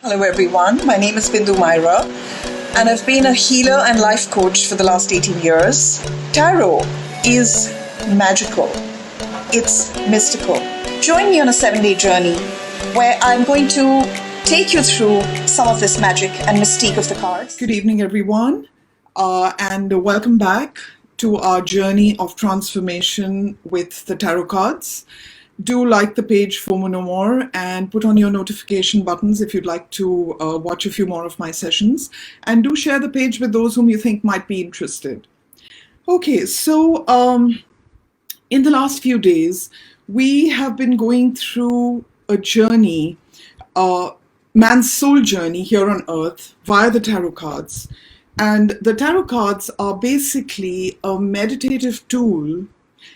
Hello everyone, my name is Bindu Maira and I've been a healer and life coach for the last 18 years. Tarot is magical. It's mystical. Join me on a 7-day journey where I'm going to take you through some of this magic and mystique of the cards. Good evening everyone and welcome back to our journey of transformation with the tarot cards. Do like the page fomonomore and put on your notification buttons if you'd like to watch a few more of my sessions, and do share the page with those whom you think might be interested. Okay, so in the last few days we have been going through a journey, man's soul journey here on earth via the tarot cards. And the tarot cards are basically a meditative tool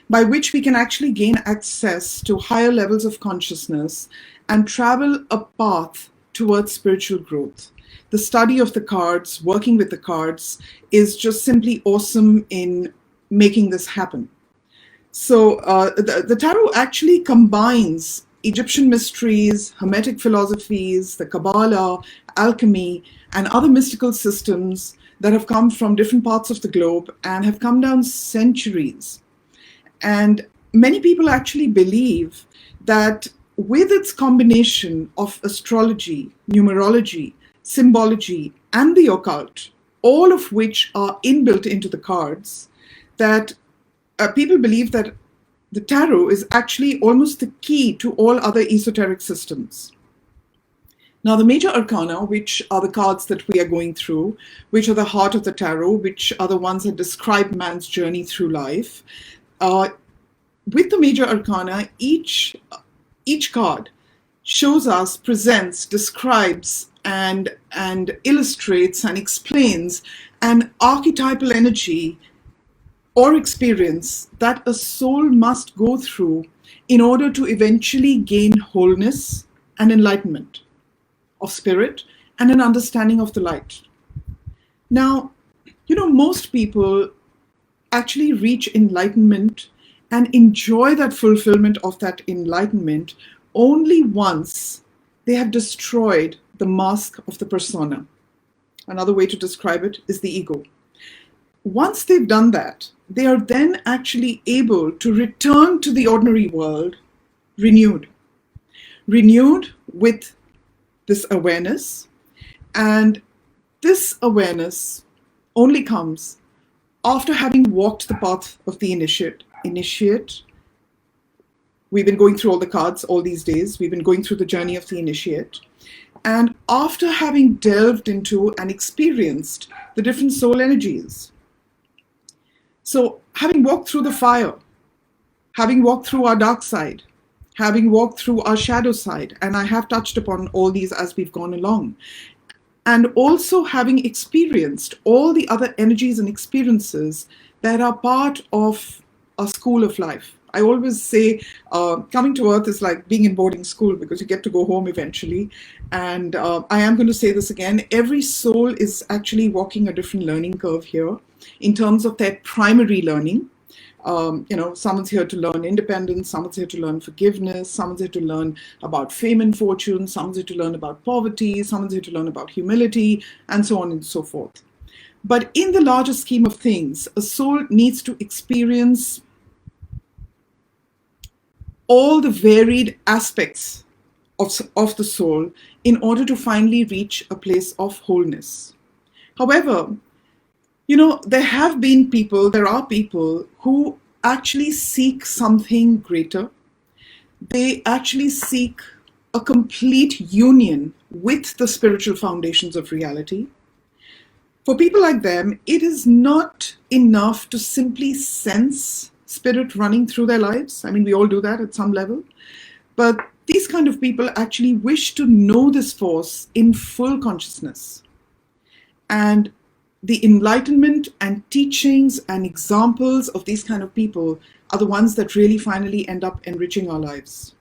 by which we can actually gain access to higher levels of consciousness and travel a path towards spiritual growth. The study of the cards, working with the cards, is just simply awesome in making this happen. So the tarot actually combines Egyptian mysteries, Hermetic philosophies, the Kabbalah, alchemy, and other mystical systems that have come from different parts of the globe and have come down centuries. And many people actually believe that with its combination of astrology, numerology, symbology, and the occult, all of which are inbuilt into the cards, that people believe that the tarot is actually almost the key to all other esoteric systems. Now, the major arcana, which are the cards that we are going through, which are the heart of the tarot, which are the ones that describe man's journey through life, with the major arcana, each card shows us, presents, describes, and illustrates and explains an archetypal energy or experience that a soul must go through in order to eventually gain wholeness and enlightenment of spirit and an understanding of the light. Now, most people actually reach enlightenment and enjoy that fulfillment of that enlightenment only once they have destroyed the mask of the persona. Another way to describe it is the ego. Once they've done that, they are then actually able to return to the ordinary world renewed with this awareness. And this awareness only comes after having walked the path of the initiate. We've been going through all the cards all these days. We've been going through the journey of the initiate. And after having delved into and experienced the different soul energies. So having walked through the fire, having walked through our dark side, having walked through our shadow side, and I have touched upon all these as we've gone along, and also having experienced all the other energies and experiences that are part of a school of life. I always say coming to earth is like being in boarding school because you get to go home eventually. And I am going to say this again, every soul is actually walking a different learning curve here in terms of their primary learning. Someone's here to learn independence, someone's here to learn forgiveness, someone's here to learn about fame and fortune, someone's here to learn about poverty, someone's here to learn about humility, and so on and so forth. But in the larger scheme of things, a soul needs to experience all the varied aspects of the soul in order to finally reach a place of wholeness. However, there are people who actually seek something greater. They actually seek a complete union with the spiritual foundations of reality. For people like them, it is not enough to simply sense spirit running through their lives. I mean, we all do that at some level. But these kind of people actually wish to know this force in full consciousness. And the enlightenment and teachings and examples of these kind of people are the ones that really finally end up enriching our lives.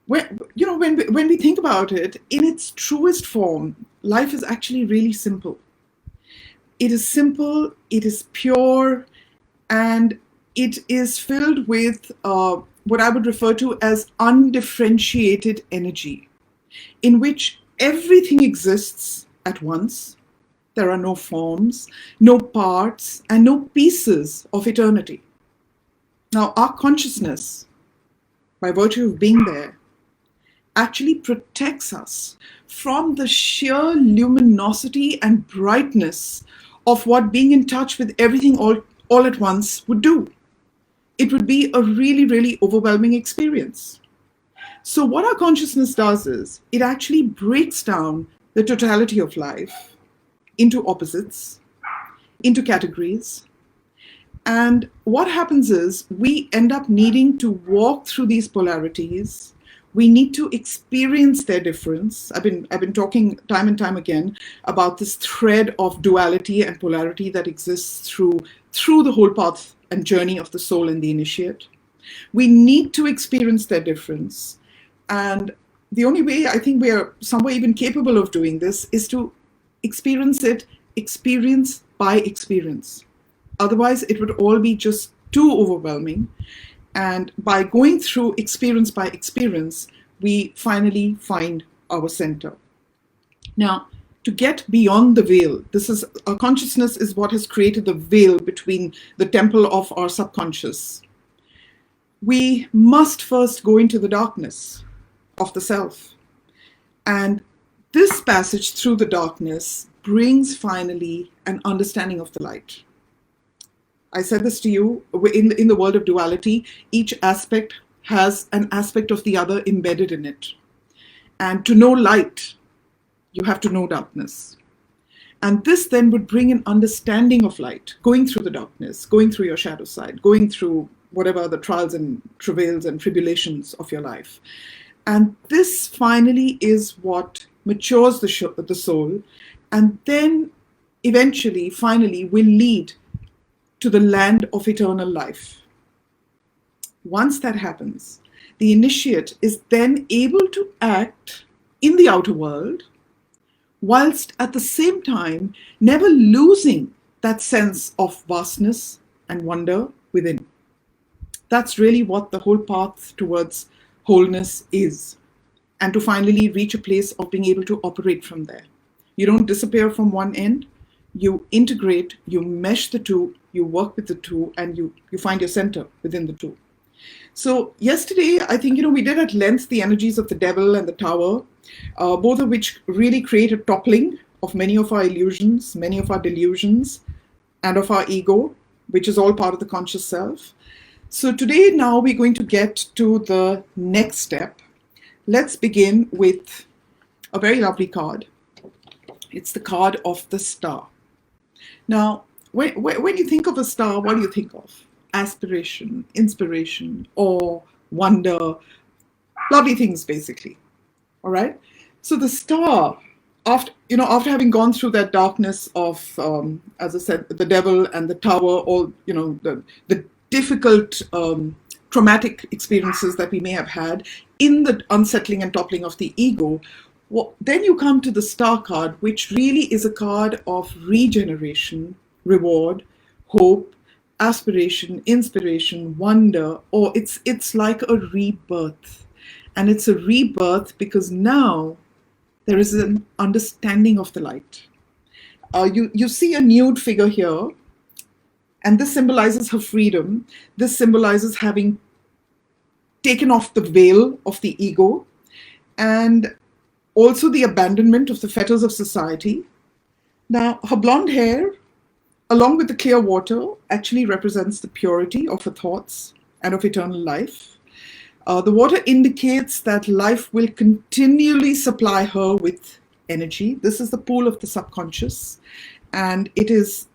When we think about it, in its truest form, life is actually really simple. It is simple, it is pure, and it is filled with what I would refer to as undifferentiated energy, in which everything exists at once. There are no forms, no parts, and no pieces of eternity. Now, our consciousness, by virtue of being there, actually protects us from the sheer luminosity and brightness of what being in touch with everything all at once would do. It would be a really, really overwhelming experience. So what our consciousness does is it actually breaks down the totality of life into opposites, into categories. And what happens is we end up needing to walk through these polarities. We need to experience their difference. I've been talking time and time again about this thread of duality and polarity that exists through the whole path and journey of the soul and the initiate. We need to experience their difference. And the only way I think we are somewhere even capable of doing this is to experience it, experience by experience. Otherwise, it would all be just too overwhelming. And by going through experience by experience, we finally find our center. Now, to get beyond the veil, our consciousness is what has created the veil between the temple of our subconscious. We must first go into the darkness of the self. And this passage through the darkness brings finally an understanding of the light. I said this to you, in the world of duality, each aspect has an aspect of the other embedded in it. And to know light, you have to know darkness. And this then would bring an understanding of light, going through the darkness, going through your shadow side, going through whatever the trials and travails and tribulations of your life. And this finally is what matures the soul, and then eventually, finally, will lead to the land of eternal life. Once that happens, the initiate is then able to act in the outer world, whilst at the same time never losing that sense of vastness and wonder within. That's really what the whole path towards wholeness is, and to finally reach a place of being able to operate from there. You don't disappear from one end, you integrate, you mesh the two, you work with the two, and you find your center within the two. So yesterday, I think, we did at length the energies of the devil and the tower, both of which really create a toppling of many of our illusions, many of our delusions, and of our ego, which is all part of the conscious self. So today, now we're going to get to the next step. Let's begin with a very lovely card. It's the card of the star. Now, when you think of a star, what do you think of? Aspiration, inspiration, awe, wonder, lovely things, basically. All right. So the star, after having gone through that darkness of, as I said, the devil and the tower, all the difficult, traumatic experiences that we may have had in the unsettling and toppling of the ego. Then you come to the star card, which really is a card of regeneration, reward, hope, aspiration, inspiration, wonder, or it's like a rebirth. And it's a rebirth because now there is an understanding of the light. You see a nude figure here, and this symbolizes her freedom. This symbolizes having taken off the veil of the ego, and also the abandonment of the fetters of society. Now, her blonde hair, along with the clear water, actually represents the purity of her thoughts and of eternal life. The water indicates that life will continually supply her with energy. This is the pool of the subconscious, and it is,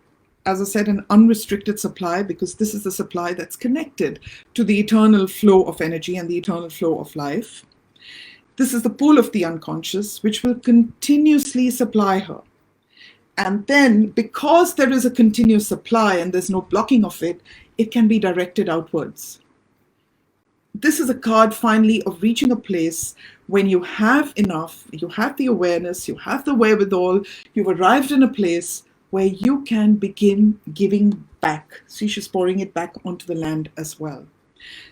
as I said, an unrestricted supply, because this is the supply that's connected to the eternal flow of energy and the eternal flow of life. This is the pool of the unconscious, which will continuously supply her. And then, because there is a continuous supply and there's no blocking of it, it can be directed outwards. This is a card, finally, of reaching a place when you have enough, you have the awareness, you have the wherewithal, you've arrived in a place where you can begin giving back. See, she's pouring it back onto the land as well.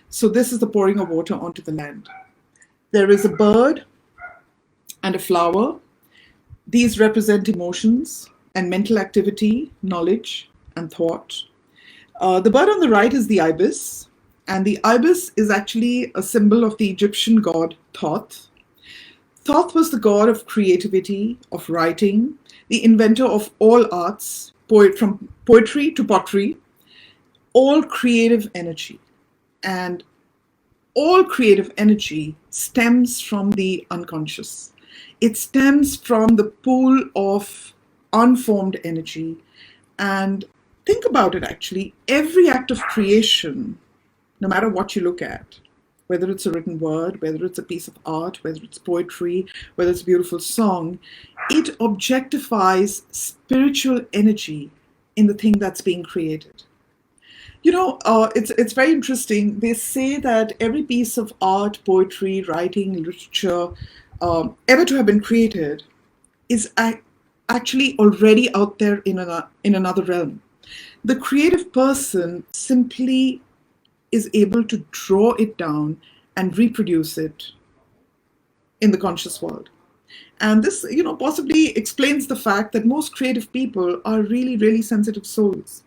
So this is the pouring of water onto the land. There is a bird and a flower These represent emotions and mental activity, knowledge, and thought. The bird on the right is the ibis, and the ibis is actually a symbol of the Egyptian god Thoth. Thoth was the god of creativity, of writing, the inventor of all arts, from poetry to pottery, all creative energy. And all creative energy stems from the unconscious. It stems from the pool of unformed energy. And think about it actually, every act of creation, no matter what you look at, whether it's a written word, whether it's a piece of art, whether it's poetry, whether it's a beautiful song, it objectifies spiritual energy in the thing that's being created. It's very interesting. They say that every piece of art, poetry, writing, literature, ever to have been created is actually already out there in another realm. The creative person simply is able to draw it down and reproduce it in the conscious world. And this, possibly explains the fact that most creative people are really, really sensitive souls.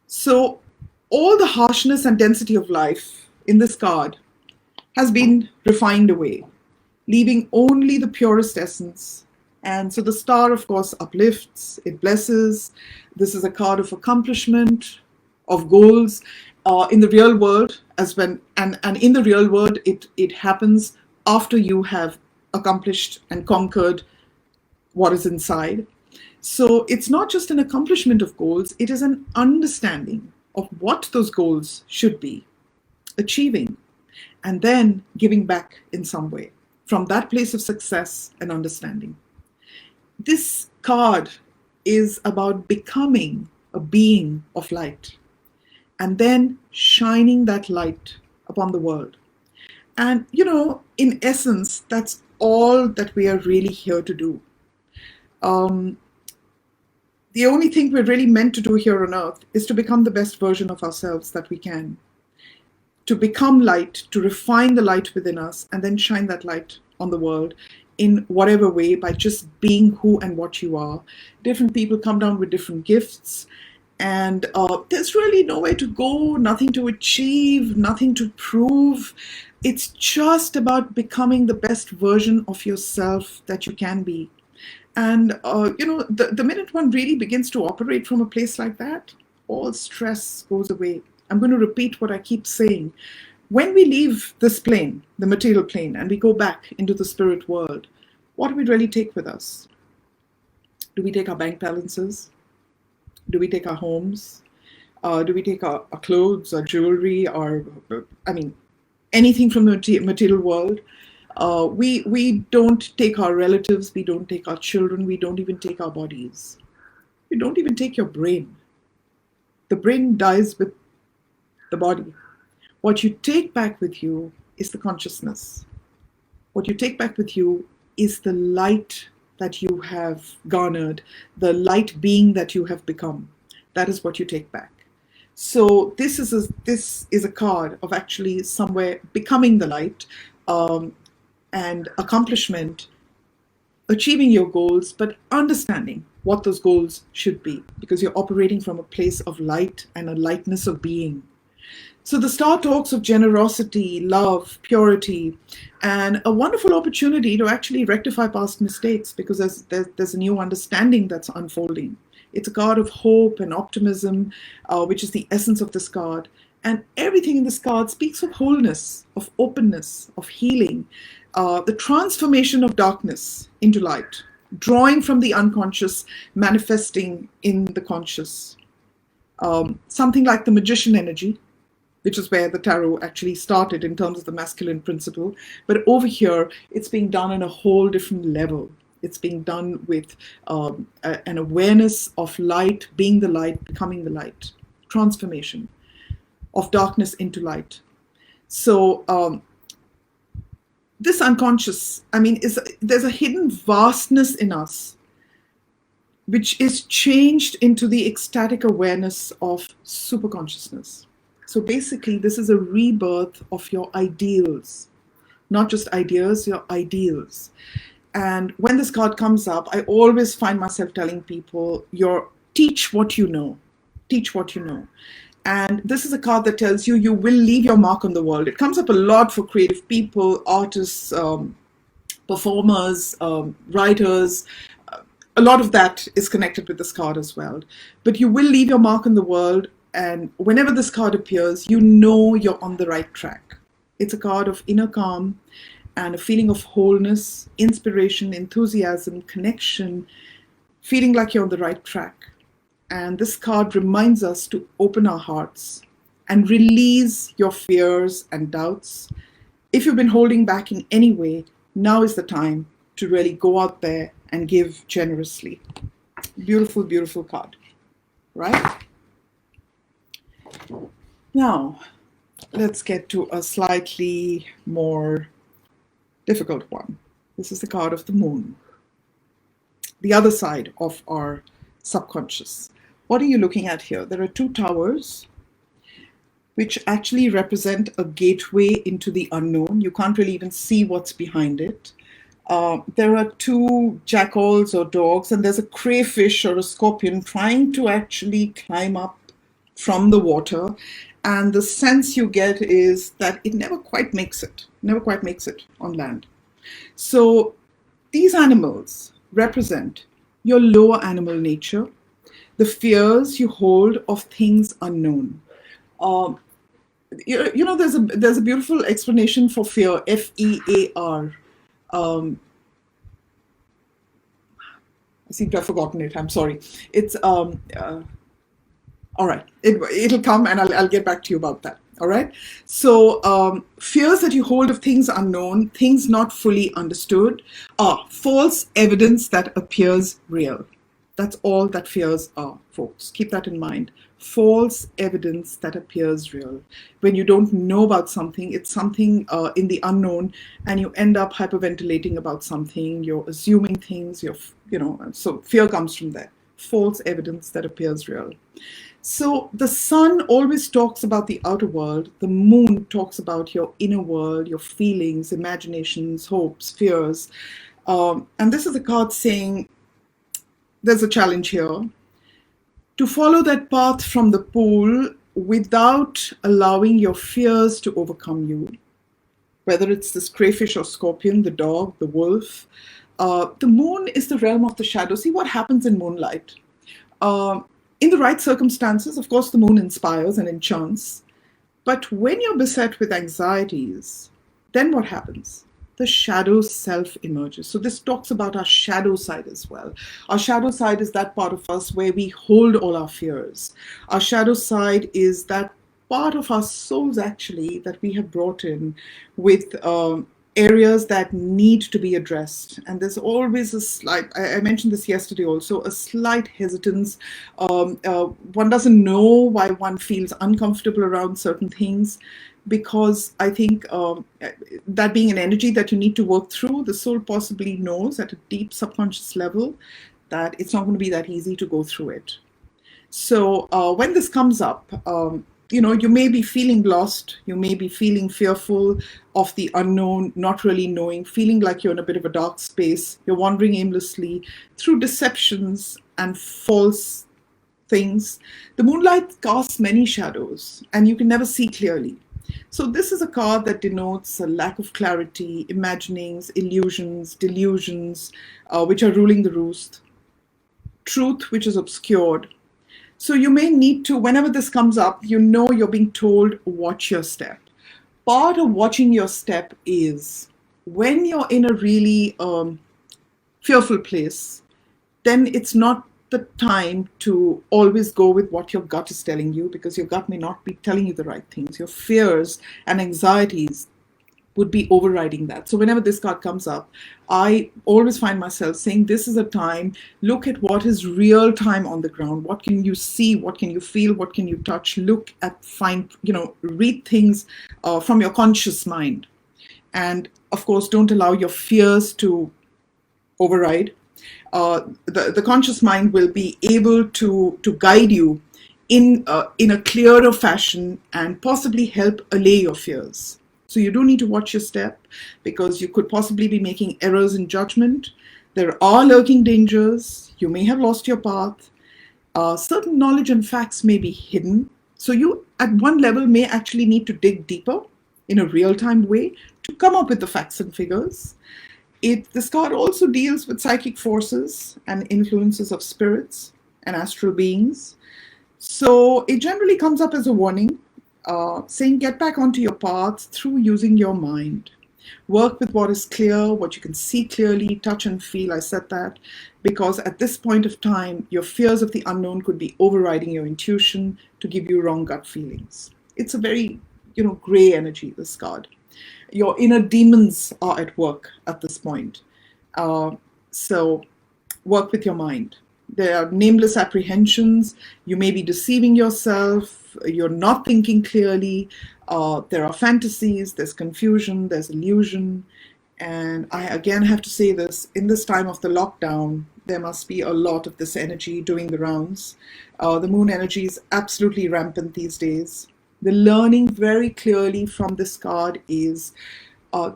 So all the harshness and density of life in this card has been refined away, leaving only the purest essence. And so the star, of course, uplifts, it blesses. This is a card of accomplishment, of goals in the real world, and in the real world, it happens after you have accomplished and conquered what is inside. So it's not just an accomplishment of goals, it is an understanding of what those goals should be, achieving, and then giving back in some way from that place of success and understanding. This card is about becoming a being of light and then shining that light upon the world. And, in essence, that's all that we are really here to do. The only thing we're really meant to do here on earth is to become the best version of ourselves that we can. To become light, to refine the light within us, and then shine that light on the world in whatever way by just being who and what you are. Different people come down with different gifts, and there's really nowhere to go, nothing to achieve, nothing to prove. It's just about becoming the best version of yourself that you can be. And, the minute one really begins to operate from a place like that, all stress goes away. I'm going to repeat what I keep saying. When we leave this plane, the material plane, and we go back into the spirit world, what do we really take with us? Do we take our bank balances? Do we take our homes? Do we take our clothes, our jewelry, anything from the material world? We don't take our relatives, we don't take our children, we don't even take our bodies. We don't even take your brain. The brain dies with the body. What you take back with you is the consciousness. What you take back with you is the light that you have garnered, the light being that you have become. That is what you take back. So this is a card of actually somewhere becoming the light, and accomplishment, achieving your goals, but understanding what those goals should be, because you're operating from a place of light and a lightness of being. So the star talks of generosity, love, purity, and a wonderful opportunity to actually rectify past mistakes, because there's a new understanding that's unfolding. It's a card of hope and optimism, which is the essence of this card. And everything in this card speaks of wholeness, of openness, of healing, the transformation of darkness into light, drawing from the unconscious, manifesting in the conscious. Something like the magician energy, which is where the tarot actually started in terms of the masculine principle. But over here, it's being done on a whole different level. It's being done with an awareness of light, being the light, becoming the light, transformation of darkness into light. So this unconscious, there's a hidden vastness in us, which is changed into the ecstatic awareness of superconsciousness. So basically, this is a rebirth of your ideals, not just ideas, your ideals. And when this card comes up, I always find myself telling people, teach what you know. Teach what you know. And this is a card that tells you you will leave your mark on the world. It comes up a lot for creative people, artists, performers, writers. A lot of that is connected with this card as well. But you will leave your mark on the world, and whenever this card appears, you know you're on the right track. It's a card of inner calm and a feeling of wholeness, inspiration, enthusiasm, connection, feeling like you're on the right track. And this card reminds us to open our hearts and release your fears and doubts. If you've been holding back in any way, now is the time to really go out there and give generously. Beautiful, beautiful card, right? Now, let's get to a slightly more difficult one. This is the card of the moon, the other side of our subconscious. What are you looking at here? There are two towers which actually represent a gateway into the unknown. You can't really even see what's behind it. There are two jackals or dogs, and there's a crayfish or a scorpion trying to actually climb up from the water. And the sense you get is that it never quite makes it on land. So these animals represent your lower animal nature, the fears you hold of things unknown. You know, there's a beautiful explanation for fear, F-E-A-R. I seem to have forgotten it. I'm sorry. It's all right. It'll come, and I'll get back to you about that. All right. So fears that you hold of things unknown, things not fully understood, are false evidence that appears real. That's all that fears are, folks. Keep that in mind. False evidence that appears real. When you don't know about something, it's something in the unknown, and you end up hyperventilating about something. You're assuming things. So fear comes from there. False evidence that appears real. So the sun always talks about the outer world. The moon talks about your inner world, your feelings, imaginations, hopes, fears. And this is a card saying there's a challenge here. To follow that path from the pool without allowing your fears to overcome you, whether it's this crayfish or scorpion, the dog, the wolf. The moon is the realm of the shadow. See what happens in moonlight. In the right circumstances, of course, the moon inspires and enchants. But when you're beset with anxieties, then what happens? The shadow self emerges. So this talks about our shadow side as well. Our shadow side is that part of us where we hold all our fears. Our shadow side is that part of our souls actually that we have brought in with areas that need to be addressed. And there's always a slight, I mentioned this yesterday also, a slight hesitance. One doesn't know why one feels uncomfortable around certain things, because I think that being an energy that you need to work through, the soul possibly knows at a deep subconscious level that it's not going to be that easy to go through it. So when this comes up, you may be feeling lost, you may be feeling fearful of the unknown, not really knowing, feeling like you're in a bit of a dark space, you're wandering aimlessly through deceptions and false things. The moonlight casts many shadows, and you can never see clearly. So this is a card that denotes a lack of clarity, imaginings, illusions, delusions, which are ruling the roost, truth which is obscured. So you may need to, whenever this comes up, you're being told, watch your step. Part of watching your step is when you're in a really fearful place, then it's not the time to always go with what your gut is telling you, because your gut may not be telling you the right things. Your fears and anxieties would be overriding that. So whenever this card comes up, I always find myself saying, this is a time, look at what is real time on the ground. What can you see? What can you feel? What can you touch? Look at, read things from your conscious mind. And of course, don't allow your fears to override. The conscious mind will be able to guide you in a clearer fashion and possibly help allay your fears. So you do need to watch your step, because you could possibly be making errors in judgment. There are lurking dangers. You may have lost your path. Certain knowledge and facts may be hidden. So you, at one level, may actually need to dig deeper in a real-time way to come up with the facts and figures. This card also deals with psychic forces and influences of spirits and astral beings. So it generally comes up as a warning, saying get back onto your path through using your mind. Work with what is clear, what you can see clearly, touch and feel. I said that because at this point of time, your fears of the unknown could be overriding your intuition to give you wrong gut feelings. It's a very, gray energy, this card. Your inner demons are at work at this point. So work with your mind. There are nameless apprehensions. You may be deceiving yourself. You're not thinking clearly. There are fantasies. There's confusion. There's illusion. And I again have to say this, in this time of the lockdown, there must be a lot of this energy doing the rounds. The moon energy is absolutely rampant these days. The learning very clearly from this card is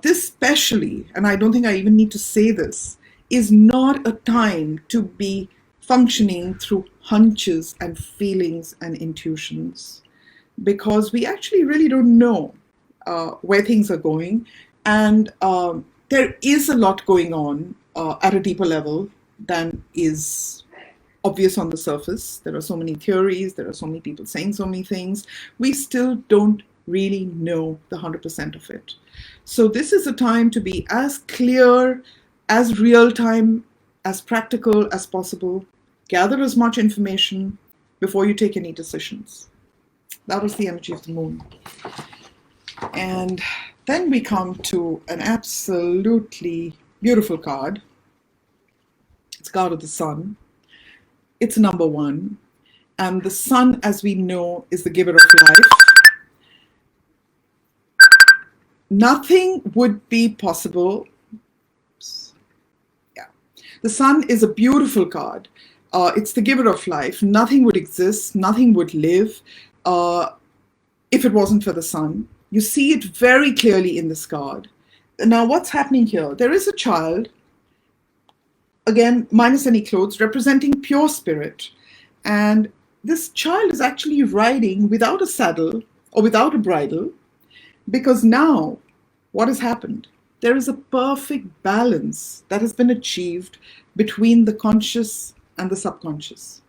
this specially, and I don't think I even need to say this, is not a time to be functioning through hunches and feelings and intuitions, because we actually really don't know where things are going. And there is a lot going on at a deeper level than is obvious on the surface. There are so many theories, there are so many people saying so many things. We still don't really know the 100% of it. So this is a time to be as clear, as real-time, as practical as possible. Gather as much information before you take any decisions. That was the energy of the moon. And then we come to an absolutely beautiful card. It's card of the sun. It's number 1. And the sun, as we know, is the giver of life. Nothing would be possible. Yeah. The sun is a beautiful card. It's the giver of life. Nothing would exist, nothing would live if it wasn't for the sun. You see it very clearly in this card. Now, what's happening here? There is a child, again, minus any clothes, representing pure spirit. And this child is actually riding without a saddle or without a bridle, because now what has happened? There is a perfect balance that has been achieved between the conscious and the subconscious.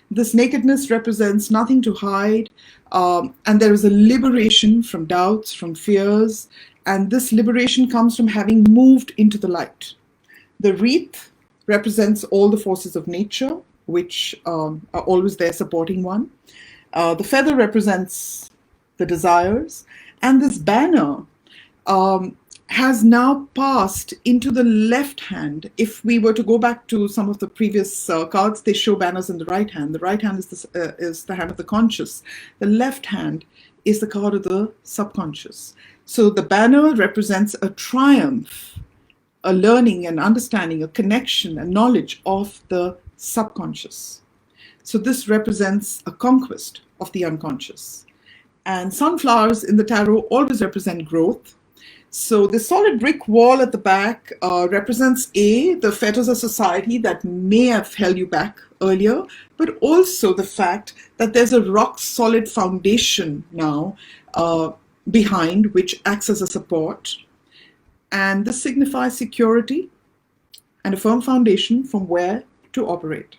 This nakedness represents nothing to hide, and there is a liberation from doubts, from fears, and this liberation comes from having moved into the light. The wreath represents all the forces of nature, which are always there supporting one. The feather represents the desires, and this banner has now passed into the left hand. If we were to go back to some of the previous cards, they show banners in the right hand. The right hand is the hand of the conscious. The left hand is the card of the subconscious. So the banner represents a triumph, a learning and understanding, a connection and knowledge of the subconscious. So this represents a conquest of the unconscious. And sunflowers in the tarot always represent growth. So the solid brick wall at the back represents the fetters of society that may have held you back earlier, but also the fact that there's a rock solid foundation now behind, which acts as a support. And this signifies security and a firm foundation from where to operate.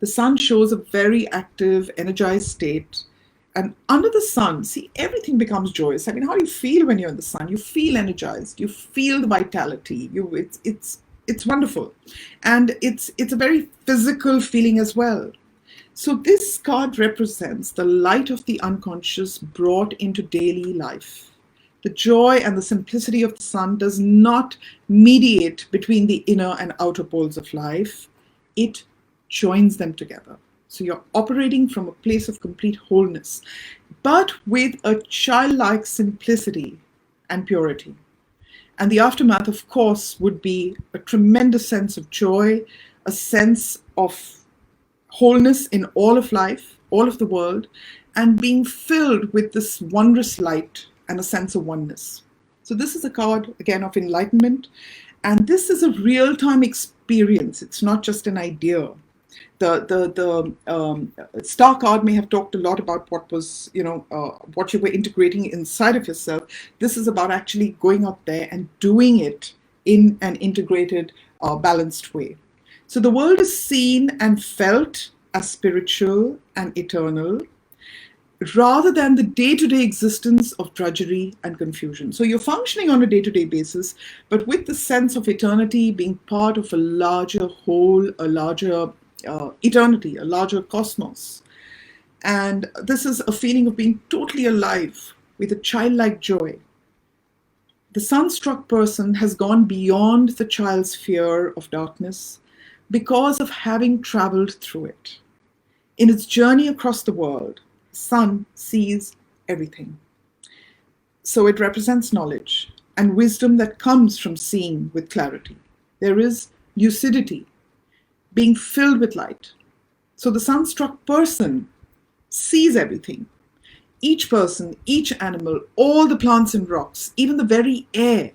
The sun shows a very active, energized state. And under the sun, see, everything becomes joyous. I mean, how do you feel when you're in the sun? You feel energized. You feel the vitality. It's wonderful. And it's a very physical feeling as well. So this card represents the light of the unconscious brought into daily life. The joy and the simplicity of the sun does not mediate between the inner and outer poles of life. It joins them together. So you're operating from a place of complete wholeness, but with a childlike simplicity and purity. And the aftermath, of course, would be a tremendous sense of joy, a sense of wholeness in all of life, all of the world, and being filled with this wondrous light and a sense of oneness. So this is a card, again, of enlightenment. And this is a real-time experience. It's not just an idea. The star card may have talked a lot about what was, what you were integrating inside of yourself. This is about actually going out there and doing it in an integrated, balanced way. So the world is seen and felt as spiritual and eternal, rather than the day-to-day existence of drudgery and confusion. So you're functioning on a day-to-day basis, but with the sense of eternity being part of a larger whole, a larger eternity, a larger cosmos. And this is a feeling of being totally alive with a childlike joy. The sun-struck person has gone beyond the child's fear of darkness because of having traveled through it. In its journey across the world, the sun sees everything. So it represents knowledge and wisdom that comes from seeing with clarity. There is lucidity, being filled with light. So the sun-struck person sees everything. Each person, each animal, all the plants and rocks, even the very air.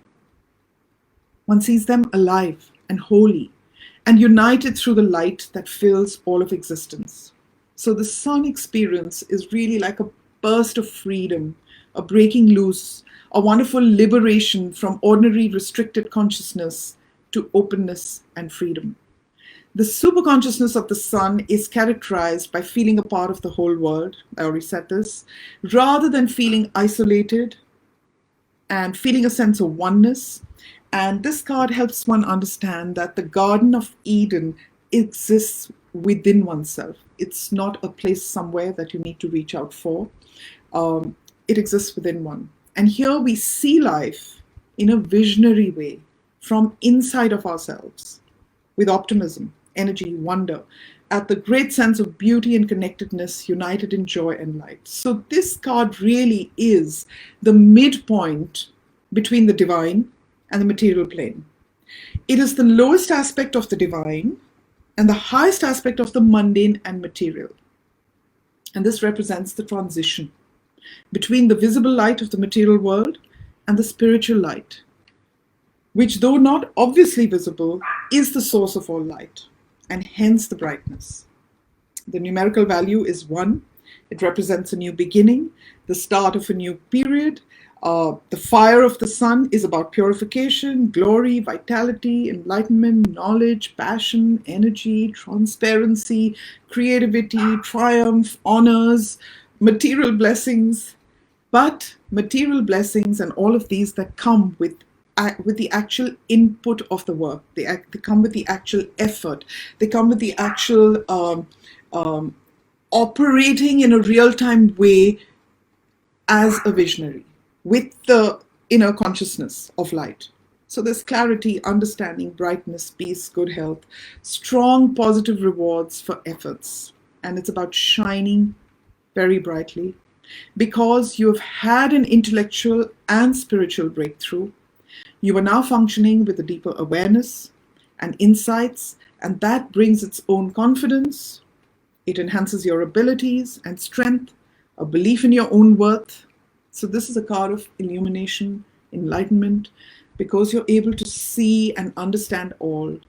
One sees them alive and holy and united through the light that fills all of existence. So the sun experience is really like a burst of freedom, a breaking loose, a wonderful liberation from ordinary restricted consciousness to openness and freedom. The superconsciousness of the sun is characterized by feeling a part of the whole world, I already said this, rather than feeling isolated and feeling a sense of oneness. And this card helps one understand that the Garden of Eden exists within oneself. It's not a place somewhere that you need to reach out for. It exists within one. And here we see life in a visionary way from inside of ourselves with optimism, energy, wonder, at the great sense of beauty and connectedness united in joy and light. So this card really is the midpoint between the divine and the material plane. It is the lowest aspect of the divine and the highest aspect of the mundane and material. And this represents the transition between the visible light of the material world and the spiritual light, which, though not obviously visible, is the source of all light, and hence the brightness. The numerical value is 1. It represents a new beginning, the start of a new period. The fire of the sun is about purification, glory, vitality, enlightenment, knowledge, passion, energy, transparency, creativity, triumph, honors, material blessings. But material blessings and all of these that come with the actual input of the work. They come with the actual effort. They come with the actual operating in a real-time way as a visionary with the inner consciousness of light. So there's clarity, understanding, brightness, peace, good health, strong positive rewards for efforts. And it's about shining very brightly because you have had an intellectual and spiritual breakthrough. You are now functioning with a deeper awareness and insights, and that brings its own confidence. It enhances your abilities and strength, a belief in your own worth. So this is a card of illumination, enlightenment, because you're able to see and understand all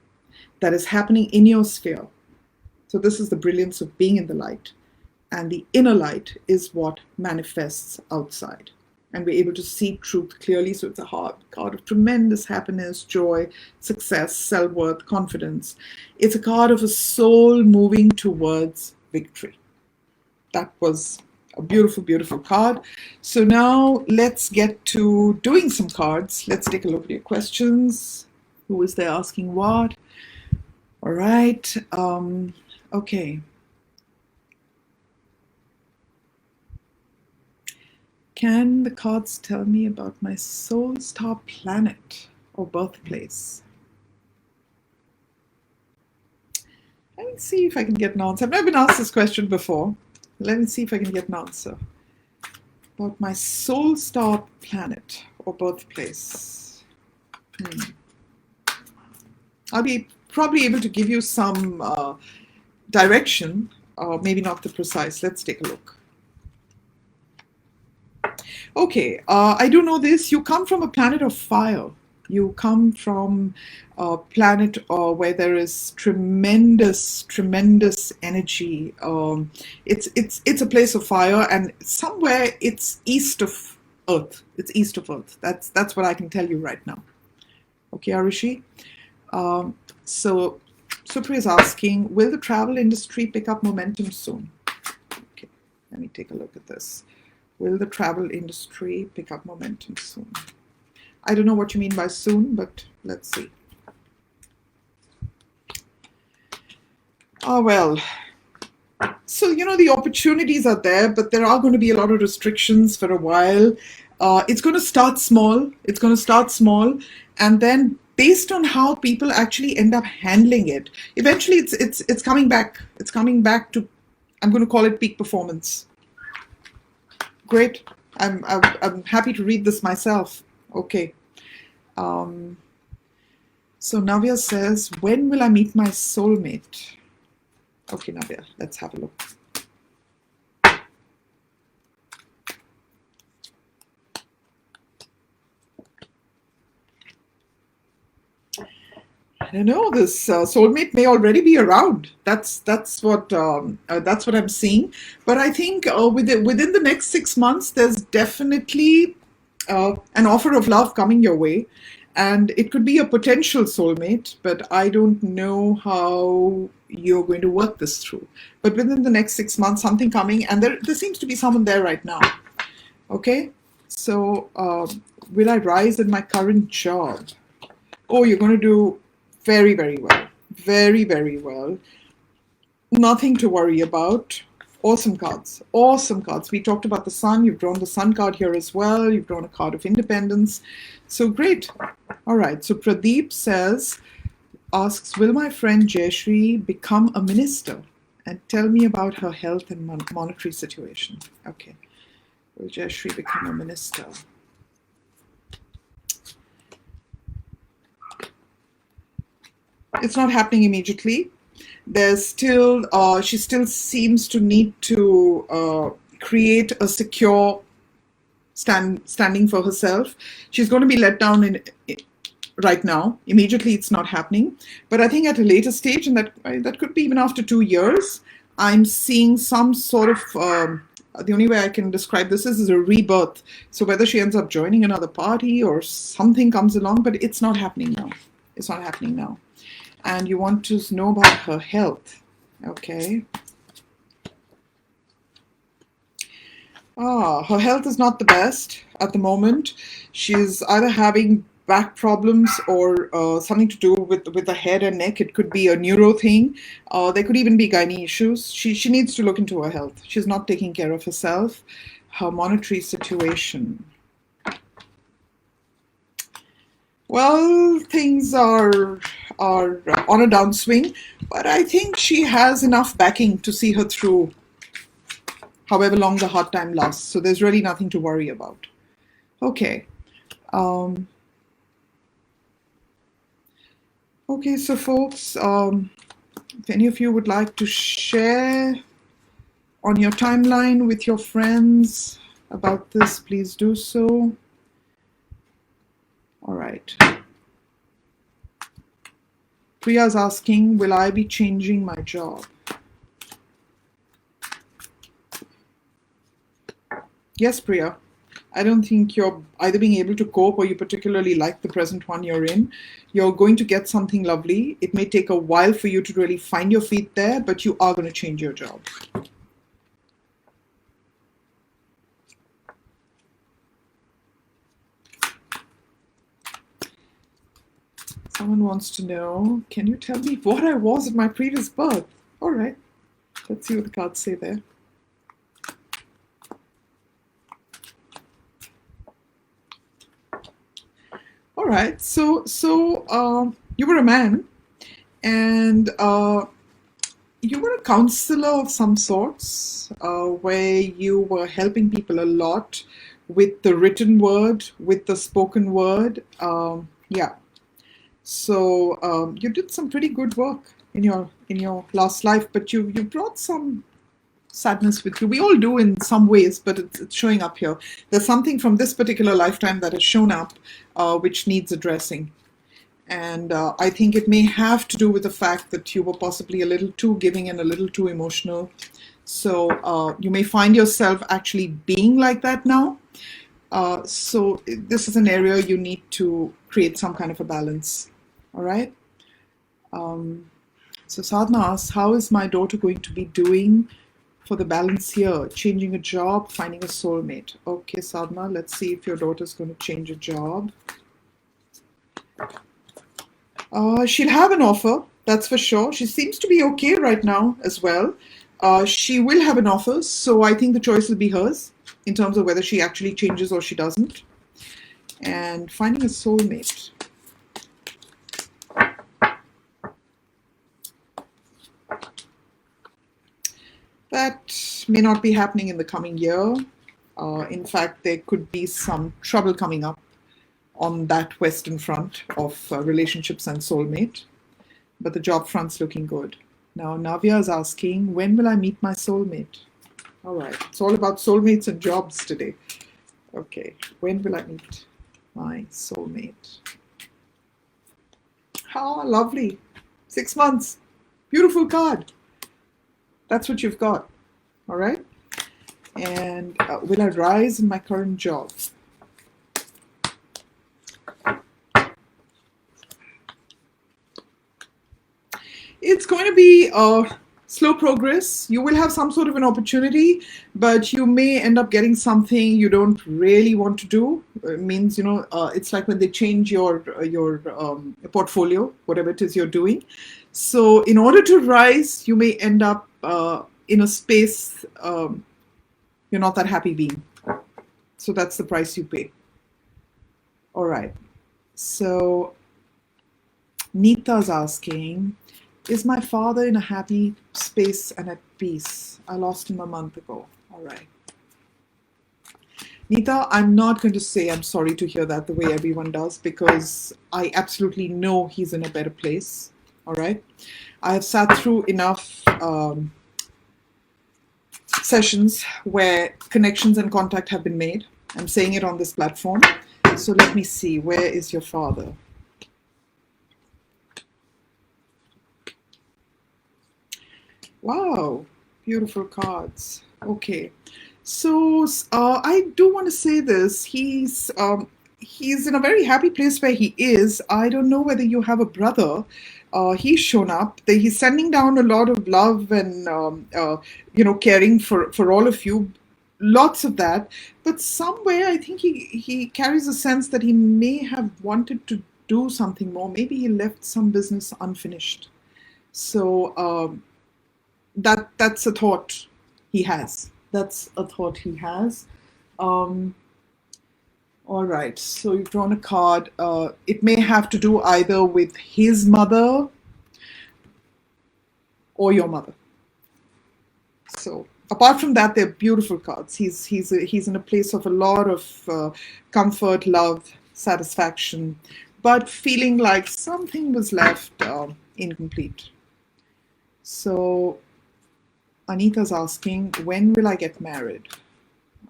that is happening in your sphere. So this is the brilliance of being in the light. And the inner light is what manifests outside. And we're able to see truth clearly. So it's a card of tremendous happiness, joy, success, self-worth, confidence. It's a card of a soul moving towards victory. That was a beautiful, beautiful card. So now let's get to doing some cards. Let's take a look at your questions. Who is there asking what? All right. Okay. Can the cards tell me about my soul star planet or birthplace? Let me see if I can get an answer. I've never been asked this question before. Let me see if I can get an answer about my soul star planet or birthplace. I'll be probably able to give you some direction, or maybe not the precise. Let's take a look. Okay, I do know this. You come from a planet of fire. You come from a planet where there is tremendous, tremendous energy. It's a place of fire, and somewhere it's east of Earth. It's east of Earth. That's what I can tell you right now. Okay, Arishi. So Supriya is asking, will the travel industry pick up momentum soon? Okay, let me take a look at this. Will the travel industry pick up momentum soon? I don't know what you mean by soon, but let's see. Oh, well. So, the opportunities are there, but there are going to be a lot of restrictions for a while. It's going to start small. It's going to start small. And then based on how people actually end up handling it, eventually it's coming back. It's coming back to, I'm going to call it peak performance. Great. I'm happy to read this myself. Okay. So Navya says, when will I meet my soulmate? Okay, Navya, let's have a look. I don't know. This soulmate may already be around. That's what I'm seeing. But I think within the next 6 months, there's definitely an offer of love coming your way, and it could be a potential soulmate. But I don't know how you're going to work this through. But within the next 6 months, something coming, and there seems to be someone there right now. Okay, so will I rise in my current job? Oh, you're going to do very, very well. Very, very well. Nothing to worry about. Awesome cards. Awesome cards. We talked about the sun. You've drawn the sun card here as well. You've drawn a card of independence. So great. All right. So Pradeep asks, will my friend Jayashree become a minister? And tell me about her health and monetary situation. Okay. Will Jayashree become a minister? It's not happening immediately. There's still, she still seems to need to create a secure standing for herself. She's going to be let down right now. Immediately, it's not happening. But I think at a later stage, and that could be even after 2 years, I'm seeing some sort of, the only way I can describe this is a rebirth. So whether she ends up joining another party or something comes along, but it's not happening now. It's not happening now. And you want to know about her health. Okay. Her health is not the best at the moment. She's either having back problems or something to do with the head and neck. It could be a neuro thing. There could even be gynae issues. She needs to look into her health. She's not taking care of herself. Her monetary situation. Well, things are on a downswing, but I think she has enough backing to see her through however long the hard time lasts. So there's really nothing to worry about. Okay. Okay, so folks, if any of you would like to share on your timeline with your friends about this, please do so. All right. Priya's asking, will I be changing my job? Yes, Priya. I don't think you're either being able to cope or you particularly like the present one you're in. You're going to get something lovely. It may take a while for you to really find your feet there, but you are going to change your job. Someone wants to know, can you tell me what I was at my previous birth? All right. Let's see what the cards say there. All right. So you were a man, and you were a counselor of some sorts, where you were helping people a lot with the written word, with the spoken word. Yeah. So you did some pretty good work in your last life, but you brought some sadness with you. We all do in some ways, but it's showing up here. There's something from this particular lifetime that has shown up, which needs addressing. And I think it may have to do with the fact that you were possibly a little too giving and a little too emotional. So you may find yourself actually being like that now. So this is an area you need to create some kind of a balance. All right. So Sadhana asks, how is my daughter going to be doing for the balance here? Changing a job, finding a soulmate. Okay, Sadhana, let's see if your daughter's going to change a job. She'll have an offer, that's for sure. She seems to be okay right now as well. She will have an offer, so I think the choice will be hers in terms of whether she actually changes or she doesn't. And finding a soulmate. That may not be happening in the coming year. In fact, there could be some trouble coming up on that Western front of relationships and soulmate. But the job front's looking good. Now, Navya is asking, when will I meet my soulmate? All right, it's all about soulmates and jobs today. Okay, when will I meet my soulmate? How lovely. 6 months. Beautiful card. That's what you've got. All right. And will I rise in my current job? It's going to be slow progress. You will have some sort of an opportunity, but you may end up getting something you don't really want to do. It means, it's like when they change your portfolio, whatever it is you're doing. So in order to rise, you may end up in a space you're not that happy being. So that's the price you pay. All right. So Nita's asking, is my father in a happy space and at peace? I lost him a month ago. All right. Nita, I'm not going to say I'm sorry to hear that the way everyone does, because I absolutely know he's in a better place. All right. I have sat through enough sessions where connections and contact have been made. I'm saying it on this platform. So let me see. Where is your father? Wow, beautiful cards. Okay, so I do want to say this. He's in a very happy place where he is. I don't know whether you have a brother. He's shown up. He's sending down a lot of love and caring for all of you. Lots of that. But somewhere I think he carries a sense that he may have wanted to do something more. Maybe he left some business unfinished. So that's a thought he has. That's a thought he has. All right, so you've drawn a card. It may have to do either with his mother or your mother. So apart from that, they're beautiful cards. He's in a place of a lot of comfort, love, satisfaction, but feeling like something was left incomplete. So Anita's asking, when will I get married?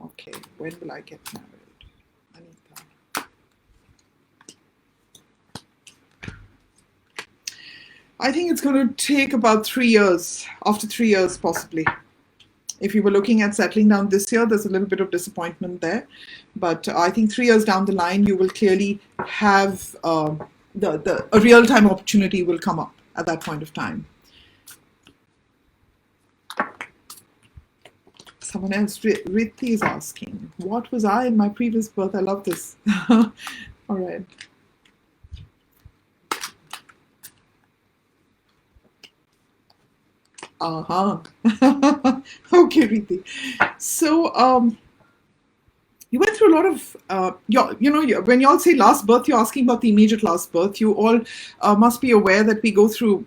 Okay, when will I get married? Anita. I think it's going to take about 3 years, after 3 years possibly. If you were looking at settling down this year, there's a little bit of disappointment there. But I think 3 years down the line, you will clearly have a real-time opportunity will come up at that point of time. Someone else, Rithi is asking, what was I in my previous birth? I love this. All right. Okay, Rithi. So you went through a lot of, when y'all say last birth, you're asking about the immediate last birth. You all must be aware that we go through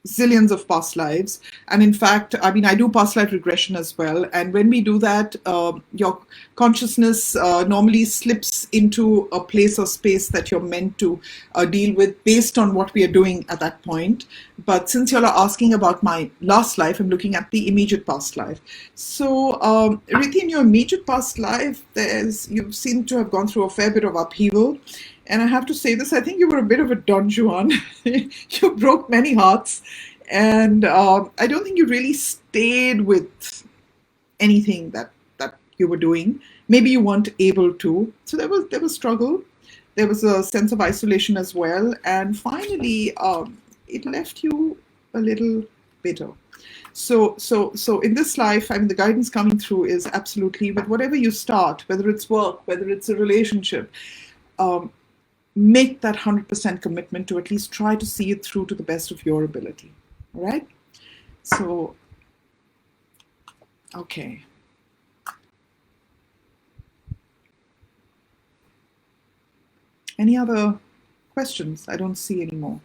zillions of past lives. And in fact, I mean, I do past life regression as well. And when we do that, your consciousness normally slips into a place or space that you're meant to deal with based on what we are doing at that point. But since you're asking about my last life, I'm looking at the immediate past life. So, Rithi, in your immediate past life, you seem to have gone through a fair bit of upheaval. And I have to say this, I think you were a bit of a Don Juan. You broke many hearts. And I don't think you really stayed with anything that you were doing. Maybe you weren't able to. So there was struggle. There was a sense of isolation as well. And finally, it left you a little bitter. So in this life, I mean, the guidance coming through is absolutely with whatever you start, whether it's work, whether it's a relationship, make that 100% commitment to at least try to see it through to the best of your ability. All right? So, okay. Any other questions? I don't see any more.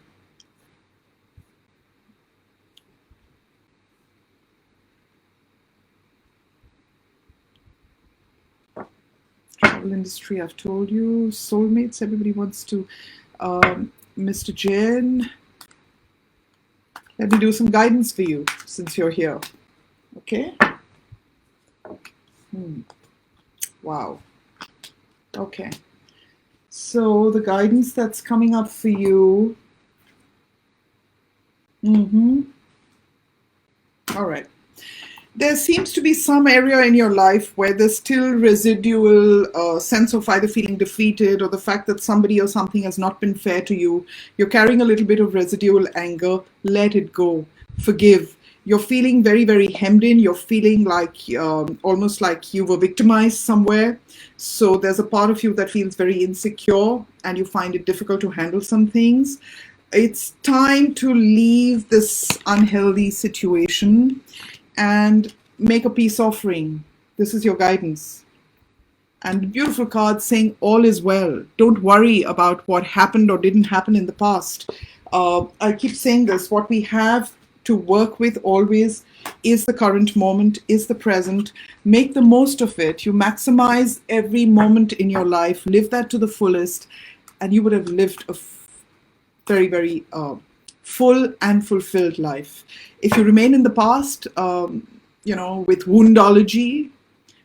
Travel industry, I've told you. Soulmates, everybody wants to. Mr. Jain, let me do some guidance for you since you're here. Okay? Wow. Okay. So the guidance that's coming up for you. All right. There seems to be some area in your life where there's still residual sense of either feeling defeated or the fact that somebody or something has not been fair to you. You're carrying a little bit of residual anger. Let it go. Forgive. You're feeling very, very hemmed in. You're feeling like almost like you were victimized somewhere. So there's a part of you that feels very insecure and you find it difficult to handle some things. It's time to leave this unhealthy situation and make a peace offering. This is your guidance. And the beautiful card saying all is well. Don't worry about what happened or didn't happen in the past. I keep saying this, what we have to work with always is the current moment, is the present. Make the most of it. You maximize every moment in your life, live that to the fullest, and you would have lived a very, very full and fulfilled life. If you remain in the past, with woundology,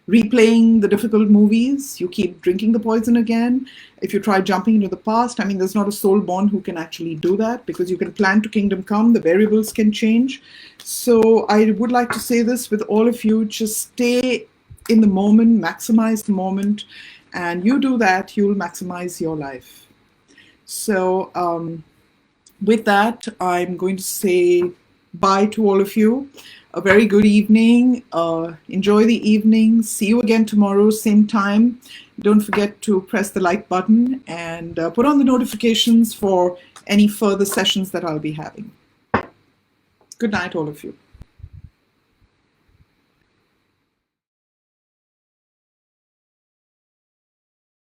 replaying the difficult movies, you keep drinking the poison again. If you try jumping into the past, I mean, there's not a soul born who can actually do that because you can plan to kingdom come, the variables can change. So I would like to say this with all of you, just stay in the moment, maximize the moment, and you do that, you'll maximize your life. So with that, I'm going to say bye to all of you. A very good evening. Enjoy the evening. See you again tomorrow, same time. Don't forget to press the like button and put on the notifications for any further sessions that I'll be having. Good night, all of you.